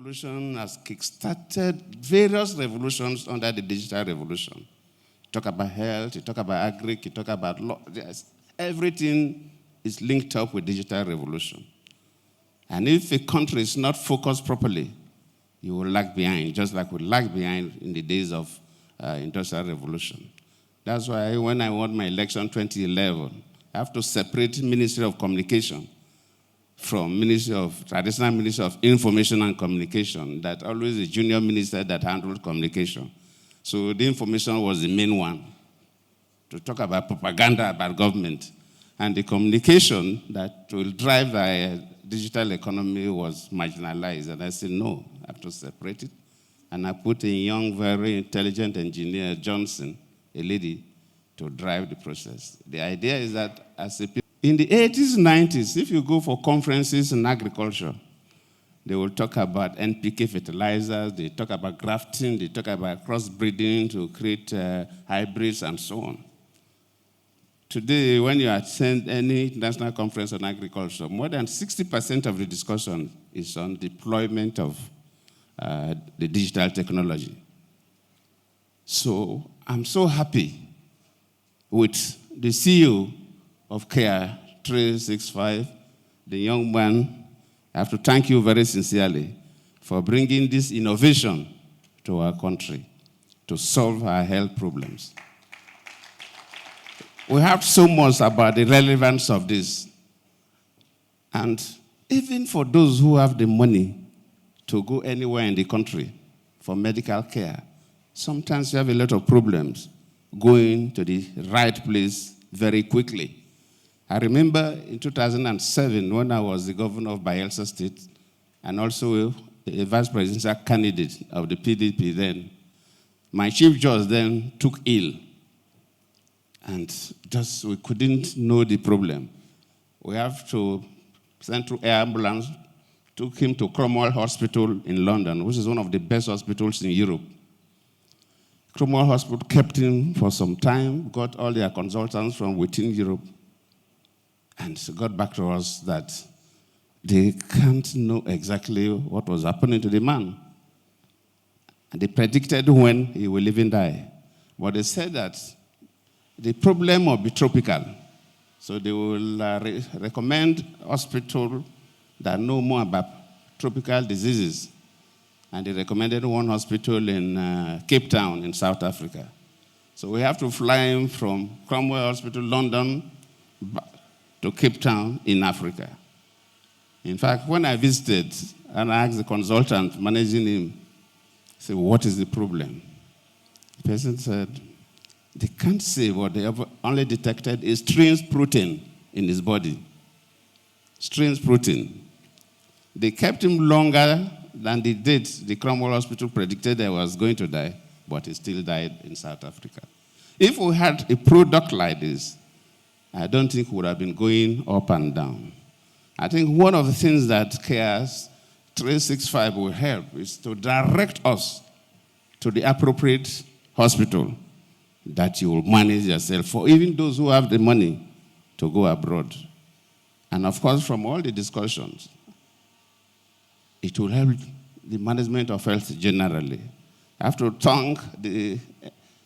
revolution has kick-started various revolutions under the digital revolution. You talk about health, you talk about agri, you talk about law. Everything is linked up with digital revolution. And if a country is not focused properly, you will lag behind, just like we lagged behind in the days of industrial revolution. That's why when I won my election 2011, I have to separate Ministry of Communication from traditional Ministry of Information and Communication, that always a junior minister that handled communication. So the information was the main one, to talk about propaganda about government. And the communication that will drive the digital economy was marginalized. And I said, no, I have to separate it. And I put a young, very intelligent engineer, Johnson, a lady, to drive the process. The idea is that in the 80s, 90s, if you go for conferences in agriculture, they will talk about NPK fertilizers, they talk about grafting, they talk about crossbreeding to create hybrids and so on. Today, when you attend any international conference on agriculture, more than 60% of the discussion is on deployment of the digital technology. So I'm so happy with the CEO of CARE 365, the young man. I have to thank you very sincerely for bringing this innovation to our country to solve our health problems. We have so much about the relevance of this. And even for those who have the money to go anywhere in the country for medical care, sometimes you have a lot of problems going to the right place very quickly. I remember in 2007 when I was the governor of Bayelsa State and also a vice presidential candidate of the PDP then, my chief judge then took ill. And just we couldn't know the problem. We have to send through air ambulance, took him to Cromwell Hospital in London, which is one of the best hospitals in Europe. Cromwell Hospital kept him for some time, got all their consultants from within Europe, and got back to us that they can't know exactly what was happening to the man. And they predicted when he will even die. But they said that the problem will be tropical. So they will recommend hospitals that know more about tropical diseases. And they recommended one hospital in Cape Town in South Africa. So we have to fly him from Cromwell Hospital, London, to Cape Town in Africa. In fact, when I visited and I asked the consultant managing him, I said, what is the problem? The person said, they can't say what they have only detected is strange protein in his body. Strange protein. They kept him longer than they did. The Cromwell Hospital predicted he was going to die, but he still died in South Africa. If we had a product like this, I don't think we would have been going up and down. I think one of the things that CARES 365 will help is to direct us to the appropriate hospital that you will manage yourself for, even those who have the money to go abroad. And of course, from all the discussions, it will help the management of health generally. I have to thank the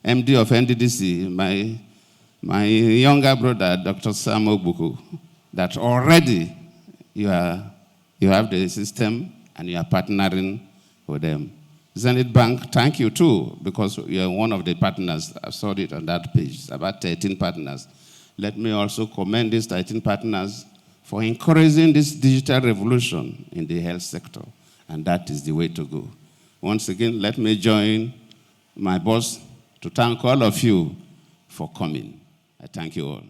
MD of NDDC, my younger brother, Dr. Sam Ogbuku, that already you have the system and you are partnering with them. Zenith Bank, thank you too, because you're one of the partners. I saw it on that page. It's about 13 partners. Let me also commend these 13 partners for encouraging this digital revolution in the health sector. And that is the way to go. Once again, let me join my boss to thank all of you for coming. I thank you all.